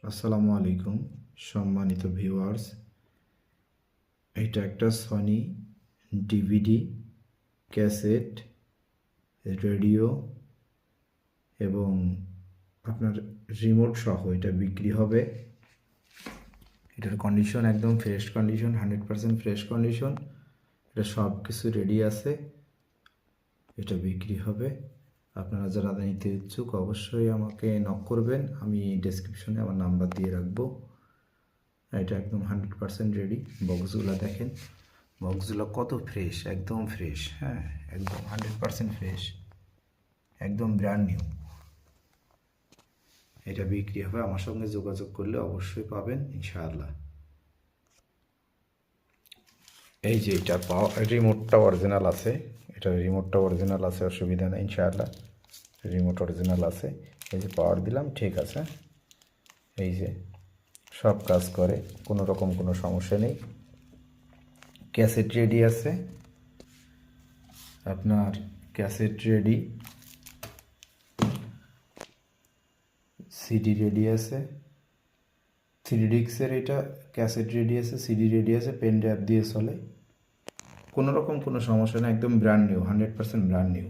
আসসালামু আলাইকুম সম্মানিত ভিউয়ার্স। এটা একটা সনি ডিভিডি, ক্যাসেট, রেডিও এবং আপনার রিমোট সহ এটা বিক্রি হবে। এটার কন্ডিশন একদম ফ্রেশ কন্ডিশন, 100% ফ্রেশ কন্ডিশন। এটা সব কিছু রেডি আছে, এটা বিক্রি হবে। আপনারা যারা নিতে ইচ্ছুক অবশ্যই আমাকে নক করবেন, আমি ডেসক্রিপশনে আমার নাম্বার দিয়ে রাখবো। এটা একদম 100% রেডি। বক্সগুলো দেখেন, বক্সগুলো কত ফ্রেশ, একদম ফ্রেশ। হ্যাঁ, একদম 100% ফ্রেশ, একদম ব্র্যান্ড নিউ। এটা বিক্রি হবে, আমার সঙ্গে যোগাযোগ করলে অবশ্যই পাবেন ইনশাআল্লাহ। এই যে এটা রিমোটটা অরিজিনাল আছে, এটা রিমোটটা অরিজিনাল আছে, অসুবিধা নেই ইনশাআল্লাহ। রিমোট অরিজিনাল আছে। এই যে পাওয়ার দিলাম, ঠিক আছে। এই যে সব কাজ করে, কোনো রকম কোনো সমস্যা নেই। ক্যাসেট রেডি আছে আপনার, ক্যাসেট রেডি, সিডি রেডি আছে, থ্রি ডিস্কের এটা ক্যাসেট রেডি আছে, সিডি রেডি আছে, পেন ড্রাইভ দিয়ে চলে। কোনো রকম কোনো সমস্যা নেই, একদম ব্র্যান্ড নিউ, 100% ব্র্যান্ড নিউ।